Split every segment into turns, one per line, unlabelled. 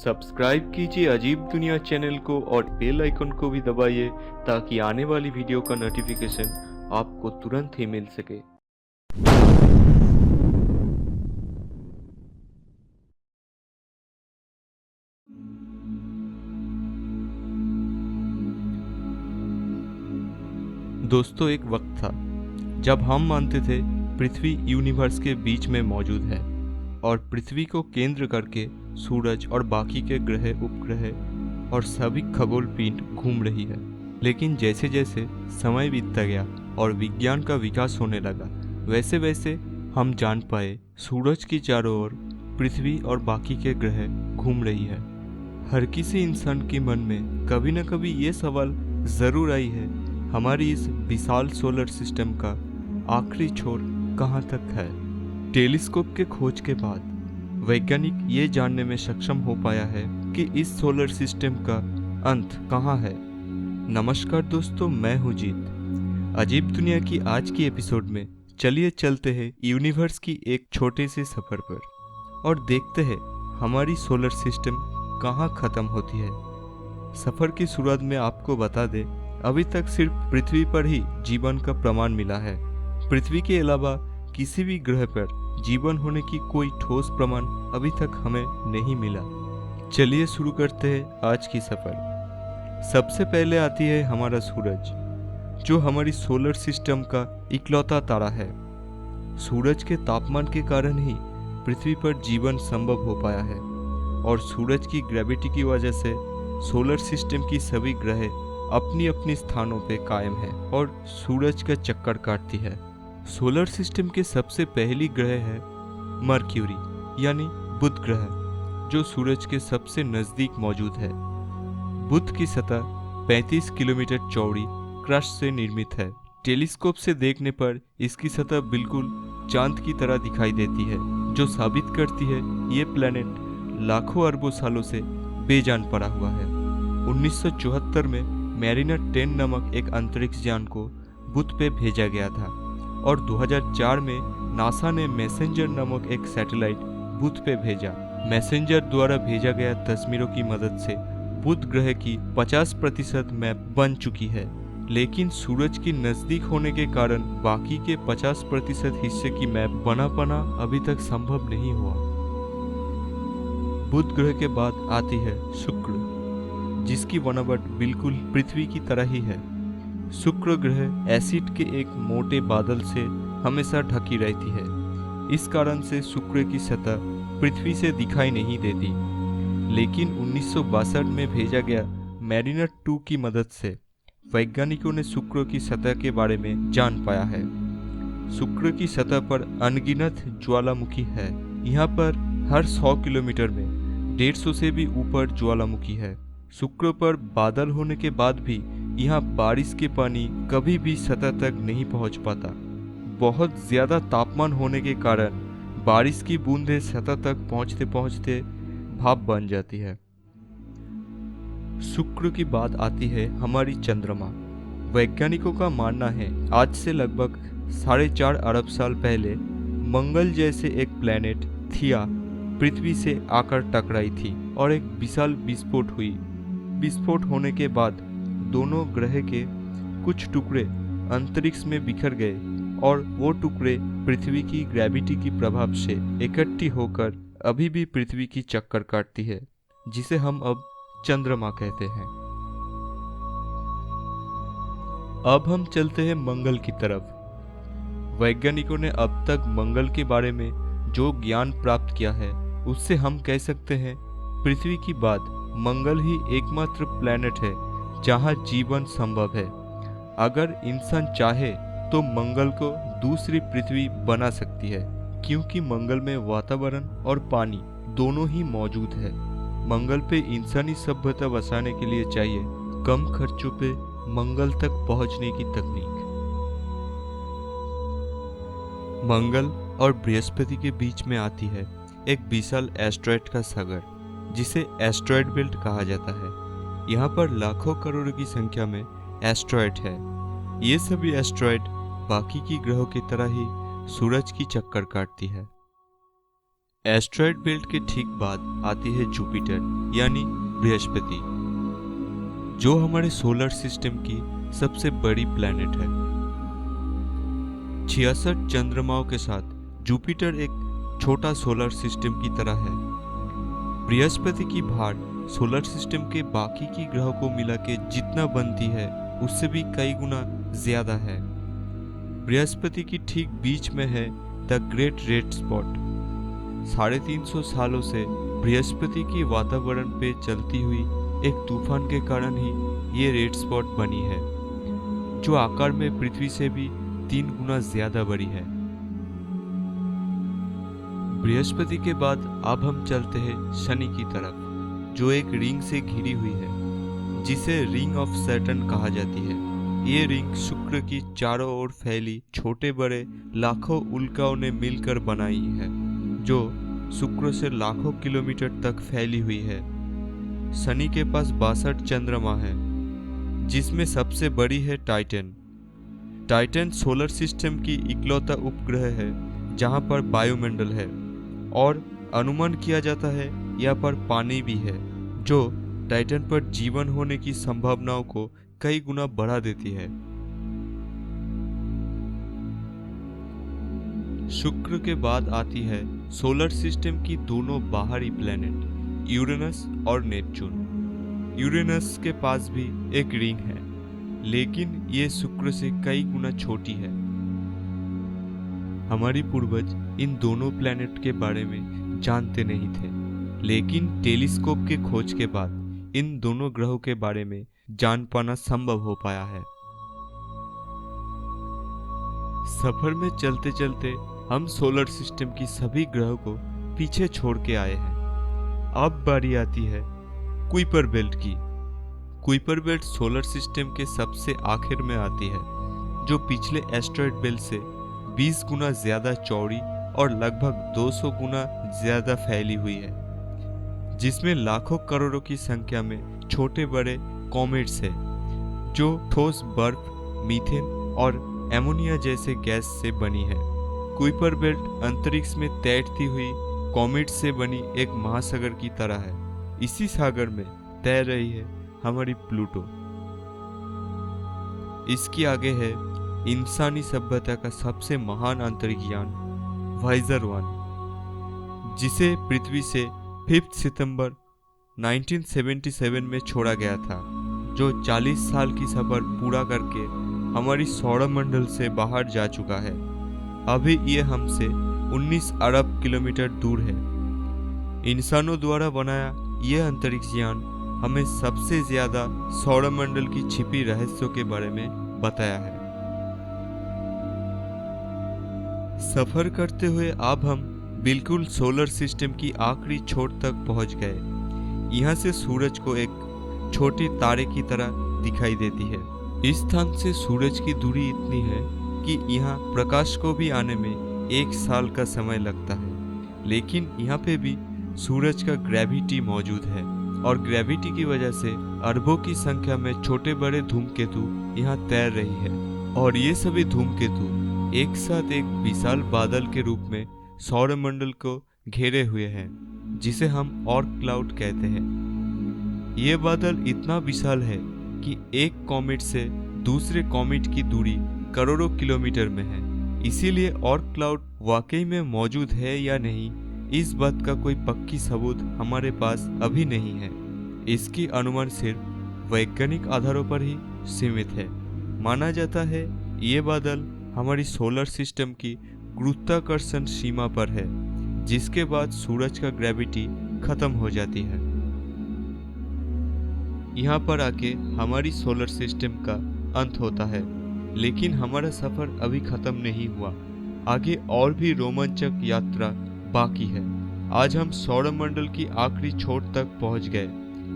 Subscribe कीजिए अजीब दुनिया चैनल को और बेल आइकन को भी दबाइए ताकि आने वाली वीडियो का नोटिफिकेशन आपको तुरंत ही मिल सके। दोस्तों, एक वक्त था जब हम मानते थे पृथ्वी यूनिवर्स के बीच में मौजूद है और पृथ्वी को केंद्र करके सूरज और बाकी के ग्रह, उपग्रह और सभी खगोल पिंड घूम रही है। लेकिन जैसे जैसे समय बीतता गया और विज्ञान का विकास होने लगा, वैसे वैसे हम जान पाए सूरज की चारों ओर पृथ्वी और बाकी के ग्रह घूम रही है। हर किसी इंसान के मन में कभी न कभी ये सवाल जरूर आई है, हमारी इस विशाल सोलर सिस्टम का आखिरी छोर कहाँ तक है। टेलीस्कोप के खोज के बाद वैज्ञानिक ये जानने में सक्षम हो पाया है कि इस सोलर सिस्टम का अंत कहाँ है। नमस्कार दोस्तों, मैं हूँ जीत। अजीब दुनिया की आज की एपिसोड में चलिए चलते हैं यूनिवर्स की एक छोटे से सफर पर और देखते हैं हमारी सोलर सिस्टम कहाँ खत्म होती है। सफर की शुरुआत में आपको बता दें, अभी तक सिर्फ पृथ्वी पर ही जीवन का प्रमाण मिला है। पृथ्वी के अलावा किसी भी ग्रह पर जीवन होने की कोई ठोस प्रमाण अभी तक हमें नहीं मिला। चलिए शुरू करते हैं आज की सफर। सबसे पहले आती है हमारा सूरज, जो हमारी सोलर सिस्टम का इकलौता तारा है। सूरज के तापमान के कारण ही पृथ्वी पर जीवन संभव हो पाया है और सूरज की ग्रेविटी की वजह से सोलर सिस्टम की सभी ग्रह अपनी अपनी स्थानों पे कायम है और सूरज का चक्कर काटती है। सोलर सिस्टम के सबसे पहली ग्रह है मरक्यूरी यानी बुध ग्रह, जो सूरज के सबसे नजदीक मौजूद है। बुध की सतह 35 किलोमीटर चौड़ी क्रस्ट से निर्मित है। टेलीस्कोप से देखने पर इसकी सतह बिल्कुल चांद की तरह दिखाई देती है, जो साबित करती है ये प्लेनेट लाखों अरबों सालों से बेजान पड़ा हुआ है। 1974 में मैरिनर 10 नामक एक अंतरिक्ष यान को बुध पे भेजा गया था और 2004 में नासा ने मैसेंजर नामक एक सैटेलाइट बुध पे भेजा। मैसेंजर द्वारा भेजा गया तस्वीरों की मदद से बुध ग्रह की 50% मैप बन चुकी है, लेकिन सूरज की नजदीक होने के कारण बाकी के 50% हिस्से की मैप बना पाना अभी तक संभव नहीं हुआ। बुध ग्रह के बाद आती है शुक्र, जिसकी बनावट बिल्कुल पृथ्वी की तरह ही है। शुक्र ग्रह एसिड के एक मोटे बादल से हमेशा ढकी रहती है। इस कारण से शुक्र की सतह पृथ्वी से दिखाई नहीं देती, लेकिन 1962 में भेजा गया मैरिनर 2 की मदद से वैज्ञानिकों ने शुक्र की सतह के बारे में जान पाया है। शुक्र की सतह पर अनगिनत ज्वालामुखी है। यहाँ पर हर 100 किलोमीटर में 150 से भी ऊपर ज्वालामुखी है। शुक्र पर बादल होने के बाद भी यहाँ बारिश के पानी कभी भी सतह तक नहीं पहुँच पाता। बहुत ज्यादा तापमान होने के कारण बारिश की बूंदें सतह तक पहुँचते पहुँचते भाप बन जाती है। शुक्र की बात आती है हमारी चंद्रमा। वैज्ञानिकों का मानना है आज से लगभग 4.5 अरब साल पहले मंगल जैसे एक प्लेनेट थिया पृथ्वी से आकर टकराई थी और एक विशाल विस्फोट हुई। विस्फोट होने के बाद दोनों ग्रह के कुछ टुकड़े अंतरिक्ष में बिखर गए और वो टुकड़े पृथ्वी की ग्रेविटी की प्रभाव से इकट्ठी होकर अभी भी पृथ्वी की चक्कर काटती है, जिसे हम अब चंद्रमा कहते हैं। अब हम चलते हैं मंगल की तरफ। वैज्ञानिकों ने अब तक मंगल के बारे में जो ज्ञान प्राप्त किया है, उससे हम कह सकते हैं पृथ्वी की बाद मंगल ही एकमात्र प्लेनेट है जहां जीवन संभव है। अगर इंसान चाहे तो मंगल को दूसरी पृथ्वी बना सकती है, क्योंकि मंगल में वातावरण और पानी दोनों ही मौजूद है। मंगल पे इंसानी सभ्यता बसाने के लिए चाहिए कम खर्चों पे मंगल तक पहुंचने की तकनीक। मंगल और बृहस्पति के बीच में आती है एक विशाल एस्टेरॉयड का सागर, जिसे एस्टेरॉयड बेल्ट कहा जाता है। यहाँ पर लाखों करोड़ों की संख्या में एस्टेरॉयड है। ये सभी एस्टेरॉयड बाकी की ग्रहों की तरह ही सूरज की चक्कर काटती है। एस्ट्रॉयड बेल्ट के ठीक बाद आती है जुपिटर यानी बृहस्पति, जो हमारे सोलर सिस्टम की सबसे बड़ी प्लैनेट है। 66 चंद्रमाओं के साथ जुपिटर एक छोटा सोलर सिस्टम की तरह है। बृहस्पति की भार सोलर सिस्टम के बाकी की ग्रहों को मिला के जितना बनती है उससे भी कई गुना ज्यादा है। बृहस्पति की ठीक बीच में है द ग्रेट रेड स्पॉट। 350 सालों से बृहस्पति की वातावरण पे चलती हुई एक तूफान के कारण ही ये रेड स्पॉट बनी है, जो आकार में पृथ्वी से भी 3 गुना ज्यादा बड़ी है। बृहस्पति के बाद अब हम चलते हैं शनि की तरफ, जो एक रिंग से घिरी हुई है, जिसे रिंग ऑफ सैटर्न कहा जाती है। ये रिंग शुक्र की चारों ओर फैली छोटे बड़े लाखों उल्काओं ने मिलकर बनाई है, जो शुक्र से लाखों किलोमीटर तक फैली हुई है। शनि के पास 62 चंद्रमा है, जिसमें सबसे बड़ी है टाइटन। टाइटन सोलर सिस्टम की इकलौता उपग्रह है जहां पर वायुमंडल है और अनुमान किया जाता है यहाँ पर पानी भी है, जो टाइटन पर जीवन होने की संभावनाओं को कई गुना बढ़ा देती है। शुक्र के बाद आती है सोलर सिस्टम की दोनों बाहरी प्लैनेट यूरेनस और नेपच्यून। यूरेनस के पास भी एक रिंग है, लेकिन ये शुक्र से कई गुना छोटी है। हमारी पूर्वज इन दोनों प्लैनेट के बारे में जानते नहीं थे, लेकिन टेलीस्कोप के खोज के बाद इन दोनों ग्रहों के बारे में जान पाना संभव हो पाया है। सफर में चलते चलते हम सोलर सिस्टम की सभी ग्रहों को पीछे छोड़ के आए हैं। अब बारी आती है कुइपर बेल्ट की। कुइपर बेल्ट सोलर सिस्टम के सबसे आखिर में आती है, जो पिछले एस्ट्रॉयड बेल्ट से 20 गुना ज्यादा चौड़ी और लगभग 200 गुना ज्यादा फैली हुई है, जिसमें लाखों करोड़ों की संख्या में छोटे बड़े कॉमेट्स हैं, जो ठोस बर्फ, मीथेन और एमोनिया जैसे गैस से बनी है। कुइपर बेल्ट अंतरिक्ष में तैरती हुई कॉमेट्स से बनी एक महासागर की तरह है। इसी सागर में तैर रही है हमारी प्लूटो। इसके आगे है इंसानी सभ्यता का सबसे महान अंतरिक्ष यान वायेजर 1, जिसे पृथ्वी से 5 सितंबर 1977 में छोड़ा गया था, जो 40 साल की सफर पूरा करके हमारी सौरमंडल से बाहर जा चुका है। अभी ये हमसे 19 अरब किलोमीटर दूर है। इंसानों द्वारा बनाया यह अंतरिक्ष यान हमें सबसे ज्यादा सौरमंडल की छिपी रहस्यों के बारे में बताया है। सफर करते हुए अब हम बिल्कुल सोलर सिस्टम की आखिरी छोर तक पहुंच गए। यहाँ से सूरज को एक छोटे तारे की तरह दिखाई देती है। इस स्थान से सूरज की दूरी इतनी है कि यहाँ प्रकाश को भी आने में 1 साल का समय लगता है, लेकिन यहाँ पे भी सूरज का ग्रेविटी मौजूद है और ग्रेविटी की वजह से अरबों की संख्या में छोटे बड़े धूमकेतु यहाँ तैर रही है। और ये सभी धूमकेतु एक साथ एक विशाल बादल के रूप में सौरमंडल को घेरे हुए हैं, जिसे हम ऑर्क क्लाउड कहते हैं। ये बादल इतना विशाल है कि एक कॉमेट से दूसरे कॉमेट की दूरी करोड़ों किलोमीटर में है। इसीलिए ऑर्क क्लाउड वाकई में मौजूद है या नहीं, इस बात का कोई पक्की सबूत हमारे पास अभी नहीं है। इसकी अनुमान सिर्फ वैज्ञानिक आधारों पर ही सीमित है। माना जाता है ये बादल हमारी सोलर सिस्टम की गुरुत्वाकर्षण सीमा पर है, जिसके बाद सूरज का ग्रेविटी खत्म हो जाती है। यहाँ पर आके हमारी सोलर सिस्टम का अंत होता है, लेकिन हमारा सफर अभी खत्म नहीं हुआ। आगे और भी रोमांचक यात्रा बाकी है। आज हम सौरमंडल की आखिरी छोर तक पहुंच गए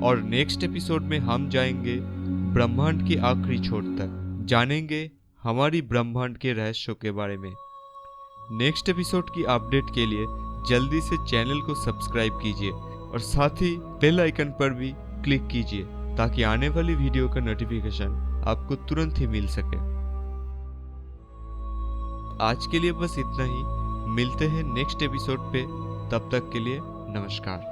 और नेक्स्ट एपिसोड में हम जाएंगे ब्रह्मांड की आखिरी छोर तक, जानेंगे हमारी ब्रह्मांड के रहस्यों के बारे में। नेक्स्ट एपिसोड की अपडेट के लिए जल्दी से चैनल को सब्सक्राइब कीजिए और साथ ही बेल आइकन पर भी क्लिक कीजिए, ताकि आने वाली वीडियो का नोटिफिकेशन आपको तुरंत ही मिल सके। आज के लिए बस इतना ही। मिलते हैं नेक्स्ट एपिसोड पे। तब तक के लिए नमस्कार।